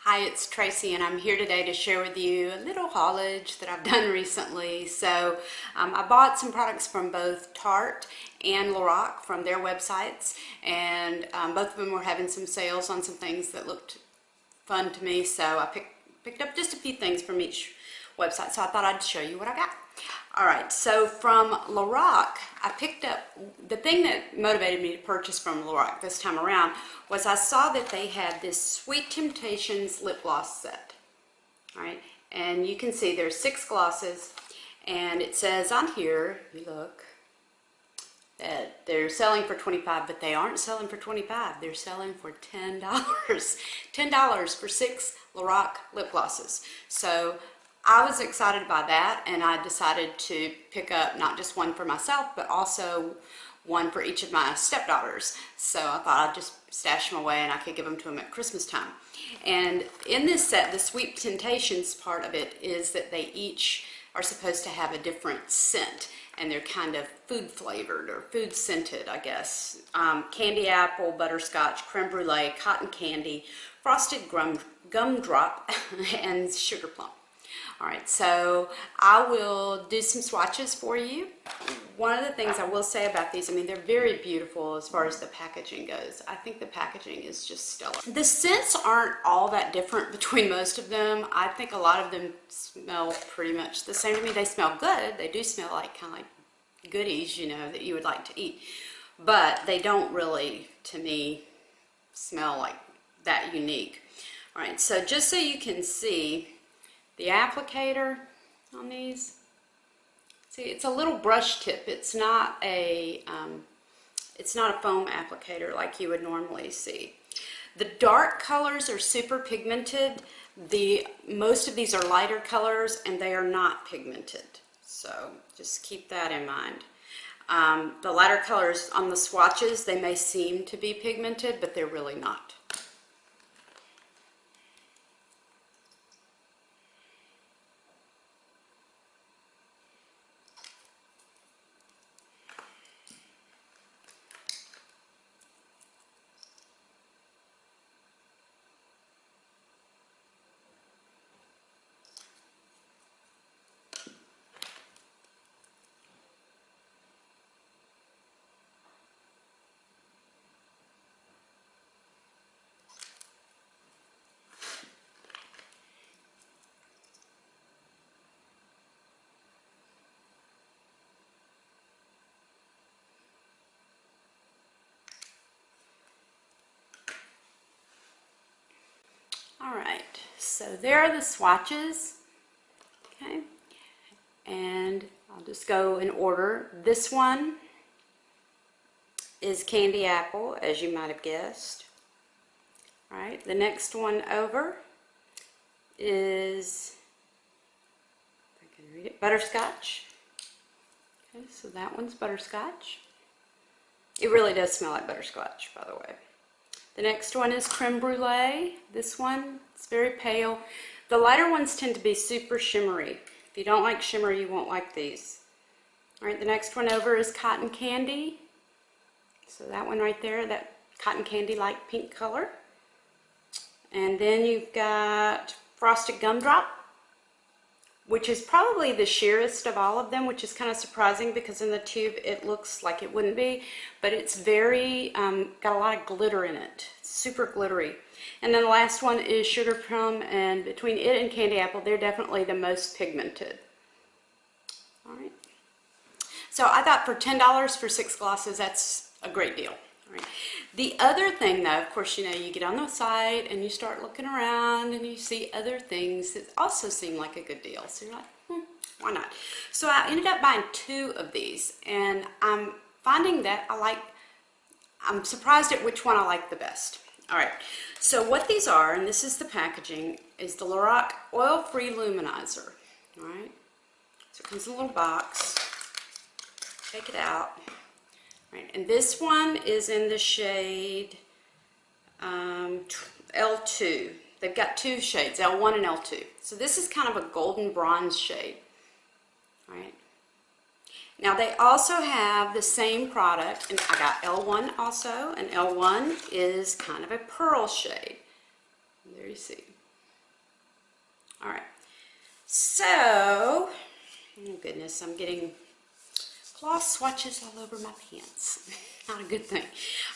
Hi, it's Tracy and I'm here today to share with you a little haulage that I've done recently. So I bought some products from both Tarte and Lorac from their websites, and both of them were having some sales on some things that looked fun to me. So I picked up just a few things from each website, so I thought I'd show you what I got. Alright, so from Lorac, I picked up, the thing that motivated me to purchase from Lorac this time around was I saw that they had this Sweet Temptations lip gloss set. Alright, and you can see there's 6 glosses, and it says on here, you look, that they're selling for $25, but they aren't selling for $25, they're selling for $10. $10 for 6 Lorac lip glosses. So I was excited by that, and I decided to pick up not just one for myself, but also one for each of my stepdaughters. So I thought I'd just stash them away and I could give them to them at Christmas time. And in this set, the Sweet Temptations part of it is that they each are supposed to have a different scent, and they're kind of food flavored or food scented, I guess. Candy apple, butterscotch, creme brulee, cotton candy, frosted gumdrop, and sugar plum. Alright, so I will do some swatches for you. One of the things I will say about these, I mean, they're very beautiful as far as the packaging goes. I think the packaging is just stellar. The scents aren't all that different between most of them. I think a lot of them smell pretty much the same to me. They smell good. They do smell like kind of like goodies, you know, that you would like to eat. But they don't really, to me, smell like that unique. Alright, so just so you can see the applicator on these, see, it's a little brush tip. It's not a foam applicator like you would normally see. The dark colors are super pigmented. Most of these are lighter colors, and they are not pigmented. So just keep that in mind. The lighter colors on the swatches, they may seem to be pigmented, but they're really not. Alright, so there are the swatches, okay, and I'll just go in order. This one is candy apple, as you might have guessed. Alright, the next one over is, if I can read it, butterscotch. Okay, so that one's butterscotch. It really does smell like butterscotch, by the way. The next one is creme brulee. This one, it's very pale. The lighter ones tend to be super shimmery. If you don't like shimmer, you won't like these. All right, the next one over is cotton candy. So that one right there, that cotton candy like pink color. And then you've got frosted gumdrop, which is probably the sheerest of all of them, which is kind of surprising because in the tube it looks like it wouldn't be, but it's very, got a lot of glitter in it, super glittery. And then the last one is sugar plum, and between it and candy apple, they're definitely the most pigmented. All right. So I thought for $10 for 6 glosses, that's a great deal. All right. The other thing though, of course, you know, you get on the site and you start looking around and you see other things that also seem like a good deal. So you're like, why not? So I ended up buying 2 of these, and I'm finding that I'm surprised at which one I like the best. All right, so what these are, and this is the packaging, is the Lorac Oil-Free Luminizer. All right, so it comes in a little box. Take it out. Right, and this one is in the shade L2. They've got 2 shades, L1 and L2. So this is kind of a golden bronze shade. All right. Now they also have the same product, and I got L1 also, and L1 is kind of a pearl shade. There you see. So, oh goodness, I'm getting gloss swatches all over my pants. Not a good thing.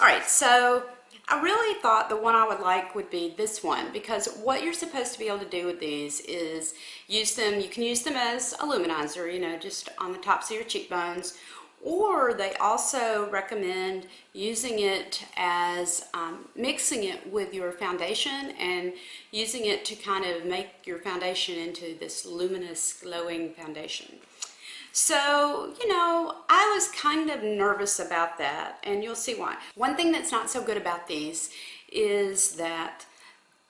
All right, so I really thought the one I would like would be this one, because what you're supposed to be able to do with these is use them, you can use them as a luminizer, you know, just on the tops of your cheekbones, or they also recommend using it as mixing it with your foundation and using it to kind of make your foundation into this luminous glowing foundation. So, you know, I was kind of nervous about that, and you'll see why. One thing that's not so good about these is that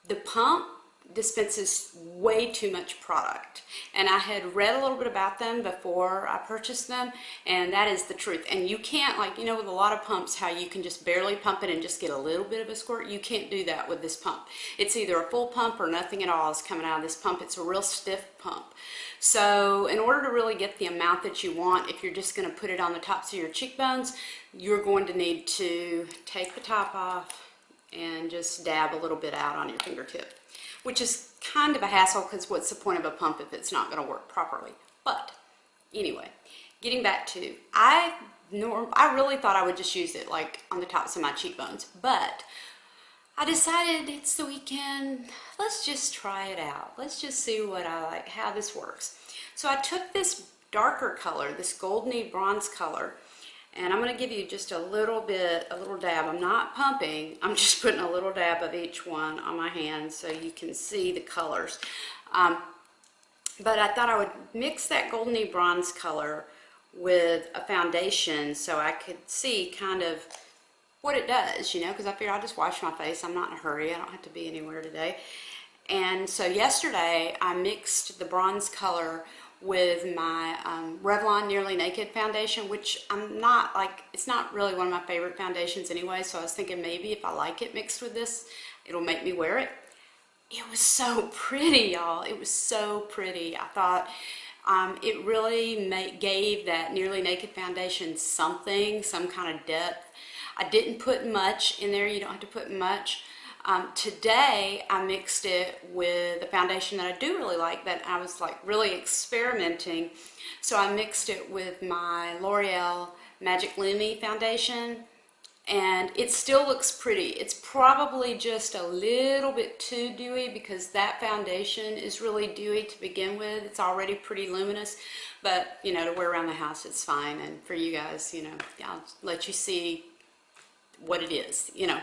the pump dispenses way too much product, and I had read a little bit about them before I purchased them, and that is the truth. And you can't, like, you know, with a lot of pumps, how you can just barely pump it and just get a little bit of a squirt. You can't do that with this pump. It's either a full pump or nothing at all is coming out of this pump. It's a real stiff pump. So in order to really get the amount that you want, if you're just going to put it on the tops of your cheekbones, you're going to need to take the top off and just dab a little bit out on your fingertip, which is kind of a hassle, because what's the point of a pump if it's not going to work properly? But anyway, getting back to, I really thought I would just use it like on the tops of my cheekbones, but I decided it's the weekend, let's just try it out. Let's just see what I like, how this works. So I took this darker color, this goldeny bronze color, and I'm going to give you just a little bit, a little dab. I'm not pumping, I'm just putting a little dab of each one on my hand so you can see the colors. But I thought I would mix that goldeny bronze color with a foundation so I could see kind of what it does, you know, because I figured I'll just wash my face. I'm not in a hurry. I don't have to be anywhere today. And so yesterday I mixed the bronze color with my Revlon Nearly Naked foundation, which I'm not like, it's not really one of my favorite foundations anyway, so I was thinking maybe if I like it mixed with this, it'll make me wear it. It was so pretty, y'all. It was so pretty. I thought it really gave that Nearly Naked foundation something, some kind of depth. I didn't put much in there. You don't have to put much. Today I mixed it with a foundation that I do really like, that I was like really experimenting. So I mixed it with my L'Oreal Magic Lumi foundation, and it still looks pretty. It's probably just a little bit too dewy, because that foundation is really dewy to begin with. It's already pretty luminous, but you know, to wear around the house it's fine. And for you guys, you know, I'll let you see what it is, you know.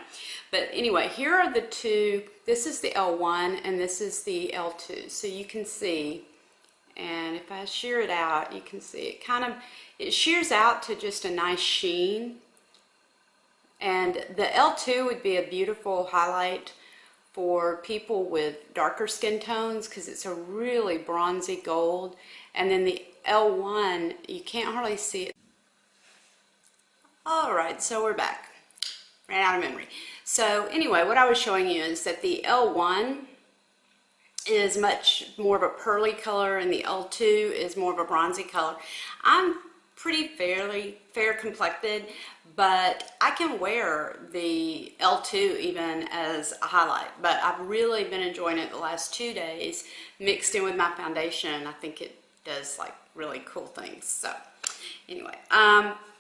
But anyway, here are the two. This is the L1 and this is the L2, so you can see, and if I shear it out, you can see it kind of, it shears out to just a nice sheen. And the L2 would be a beautiful highlight for people with darker skin tones, because it's a really bronzy gold. And then the L1, you can't hardly see it. All right, so we're back. Ran out of memory. So anyway, what I was showing you is that the L1 is much more of a pearly color and the L2 is more of a bronzy color. I'm pretty fair complected, but I can wear the L2 even as a highlight. But I've really been enjoying it the last 2 days mixed in with my foundation. I think it does like really cool things. So anyway,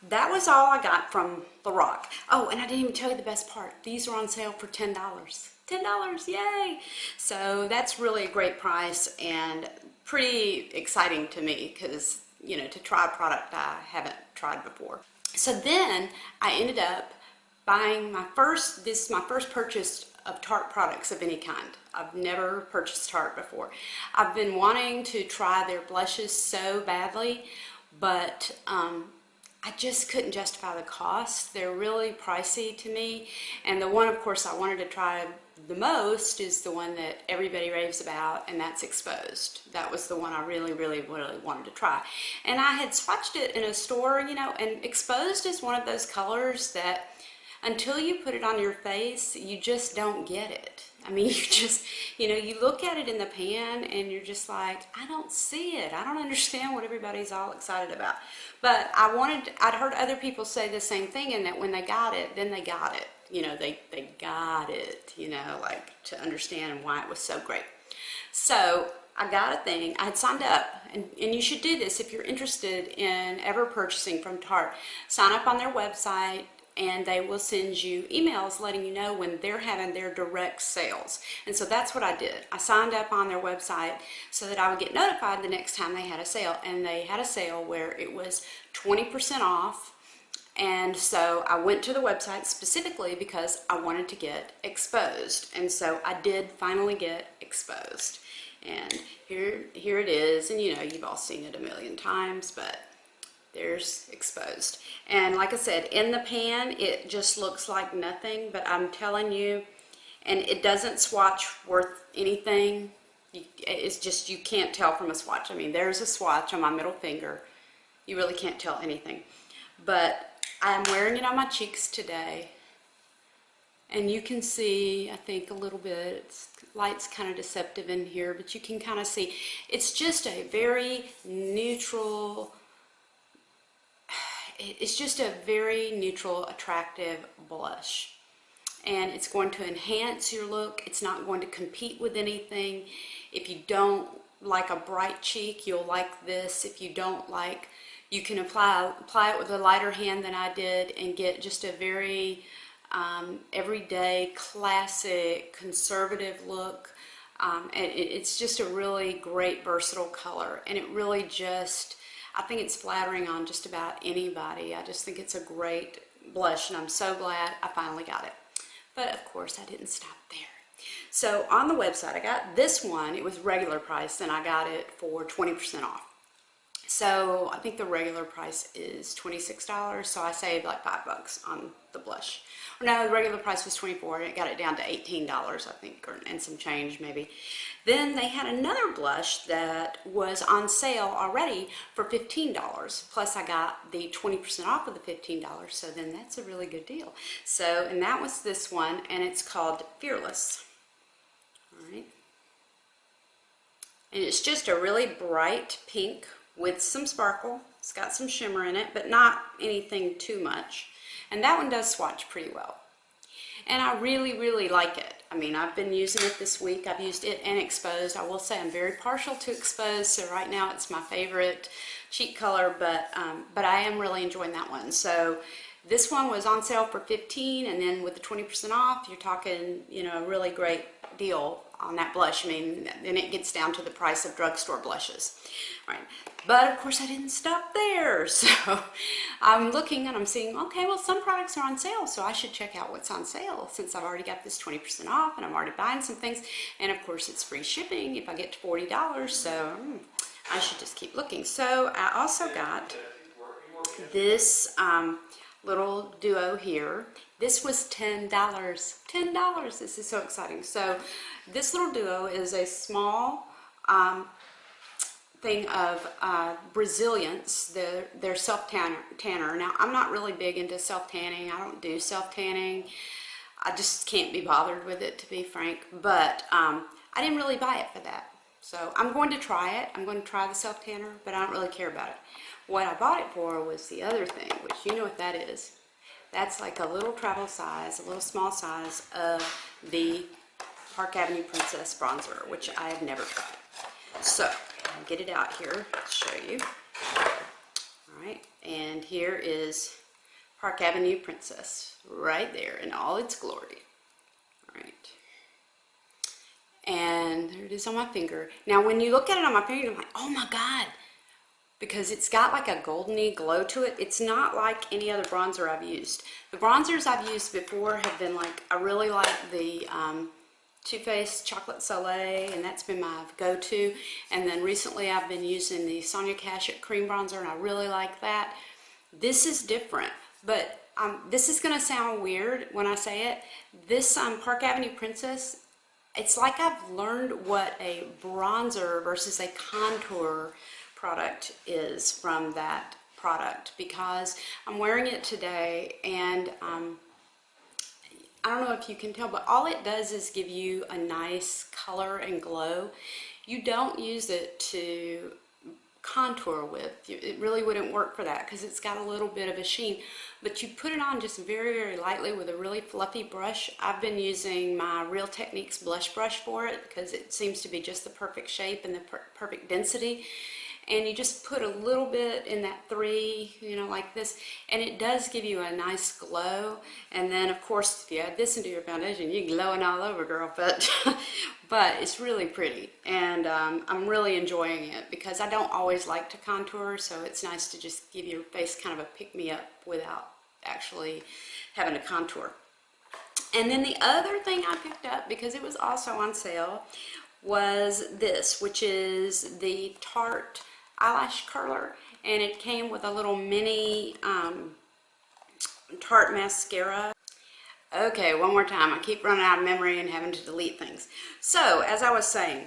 that was all I got from Lorac. Oh, and I didn't even tell you the best part. These are on sale for $10. $10, yay! So that's really a great price and pretty exciting to me, because, you know, to try a product I haven't tried before. So then I ended up buying my first purchase of Tarte products of any kind. I've never purchased Tarte before. I've been wanting to try their blushes so badly, but I just couldn't justify the cost. They're really pricey to me. And the one, of course, I wanted to try the most is the one that everybody raves about, and that's Exposed. That was the one I really wanted to try. And I had swatched it in a store, you know, and Exposed is one of those colors that until you put it on your face, you just don't get it. I mean, you just, you know, you look at it in the pan and you're just like, I don't see it. I don't understand what everybody's all excited about. But I'd heard other people say the same thing, and that when they got it, then they got it. You know, they got it, you know, like to understand why it was so great. So I got a thing. I had signed up, and you should do this if you're interested in ever purchasing from Tarte. Sign up on their website, and they will send you emails letting you know when they're having their direct sales. And so that's what I did. I signed up on their website so that I would get notified the next time they had a sale. And they had a sale where it was 20% off. And so I went to the website specifically because I wanted to get exposed. And so I did finally get exposed. And here it is. And you know, you've all seen it a million times, but there's exposed. And like I said, in the pan, it just looks like nothing, but I'm telling you, and it doesn't swatch worth anything. It's just, you can't tell from a swatch. I mean, there's a swatch on my middle finger. You really can't tell anything. But I'm wearing it on my cheeks today. And you can see, I think, a little bit. Light's kind of deceptive in here, but you can kind of see. It's just a very neutral, it's just a very neutral, attractive blush. And it's going to enhance your look. It's not going to compete with anything. If you don't like a bright cheek, you'll like this. If you don't like, you can apply it with a lighter hand than I did and get just a very everyday, classic, conservative look. And it's just a really great, versatile color. And it really just, I think it's flattering on just about anybody. I just think it's a great blush, and I'm so glad I finally got it. But of course, I didn't stop there. So on the website, I got this one. It was regular price, and I got it for 20% off. So I think the regular price is $26, so I saved like $5 on the blush. Or no, the regular price was $24, and it got it down to $18, I think, and some change maybe. Then they had another blush that was on sale already for $15, plus I got the 20% off of the $15, so then that's a really good deal. So, and that was this one, and it's called Fearless. All right. And it's just a really bright pink with some sparkle. It's got some shimmer in it, but not anything too much. And that one does swatch pretty well. And I really, really like it. I mean, I've been using it this week. I've used it and Exposed. I will say I'm very partial to Exposed, so right now it's my favorite cheek color, but I am really enjoying that one. So this one was on sale for $15, and then with the 20% off, you're talking, you know, a really great deal on that blush. I mean, then it gets down to the price of drugstore blushes. All right. But of course I didn't stop there. So I'm looking and I'm seeing, okay, well, some products are on sale, so I should check out what's on sale since I've already got this 20% off and I'm already buying some things. And of course it's free shipping if I get to $40, so I should just keep looking. So I also got this little duo here. This was $10. $10. This is so exciting. So this little duo is a small thing of Braxilliance, their self-tanner. Now, I'm not really big into self-tanning. I don't do self-tanning. I just can't be bothered with it, to be frank. But I didn't really buy it for that. So I'm going to try it. I'm going to try the self-tanner, but I don't really care about it. What I bought it for was the other thing, which you know what that is. That's like a little travel size, a little small size of the Park Avenue Princess bronzer, which I have never tried. So I'll get it out here to show you. All right, and here is Park Avenue Princess right there in all its glory. All right. And there it is on my finger. Now, when you look at it on my finger, you're like, oh my God, because it's got like a goldeny glow to it. It's not like any other bronzer I've used. The bronzers I've used before have been like, I really like the Too Faced Chocolate Soleil, and that's been my go-to. And then recently I've been using the Sonia Kashuk Cream Bronzer, and I really like that. This is different, but this is gonna sound weird when I say it. This Park Avenue Princess, it's like I've learned what a bronzer versus a contour product is from that product, because I'm wearing it today, and I don't know if you can tell, but all it does is give you a nice color and glow. You don't use it to contour with. It really wouldn't work for that because it's got a little bit of a sheen. But you put it on just very, very lightly with a really fluffy brush. I've been using my Real Techniques blush brush for it because it seems to be just the perfect shape and the perfect density. And you just put a little bit in that 3, you know, like this, and it does give you a nice glow. And then, of course, if you add this into your foundation, you're glowing all over, girl. But it's really pretty, and I'm really enjoying it because I don't always like to contour, so it's nice to just give your face kind of a pick-me-up without actually having to contour. And then the other thing I picked up, because it was also on sale, was this, which is the Tarte eyelash curler, and it came with a little mini Tarte mascara. Okay, one more time. I keep running out of memory and having to delete things. So, as I was saying,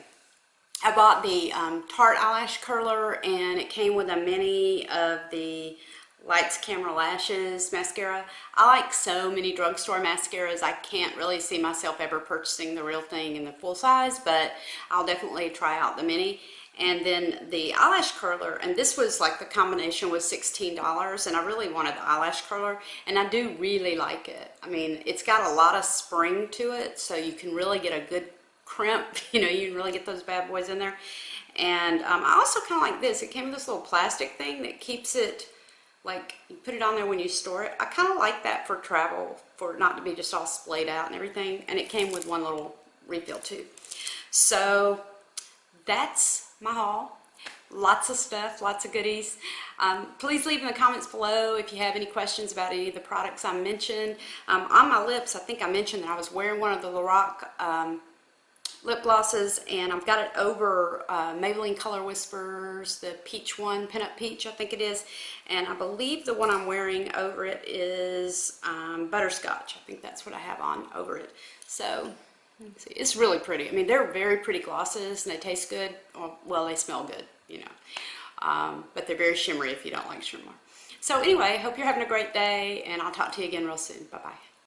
I bought the Tarte eyelash curler, and it came with a mini of the Lights Camera Lashes mascara. I like so many drugstore mascaras, I can't really see myself ever purchasing the real thing in the full size, but I'll definitely try out the mini. And then the eyelash curler, and this was like the combination was $16, and I really wanted the eyelash curler, and I do really like it. I mean, it's got a lot of spring to it, so you can really get a good crimp, you know, you can really get those bad boys in there. And I also kind of like this. It came with this little plastic thing that keeps it, like, you put it on there when you store it. I kind of like that for travel, for it not to be just all splayed out and everything. And it came with one little refill too. So that's my haul. Lots of stuff, lots of goodies. Please leave in the comments below if you have any questions about any of the products I mentioned. On my lips, I think I mentioned that I was wearing one of the Lorac lip glosses, and I've got it over Maybelline Color Whispers, the peach one, Pinup Peach I think it is, and I believe the one I'm wearing over it is Butterscotch. I think that's what I have on over it. So let's see. It's really pretty. I mean, they're very pretty glosses, and they taste good. Well, they smell good, you know, but they're very shimmery if you don't like shimmer. So anyway, hope you're having a great day, and I'll talk to you again real soon. Bye-bye.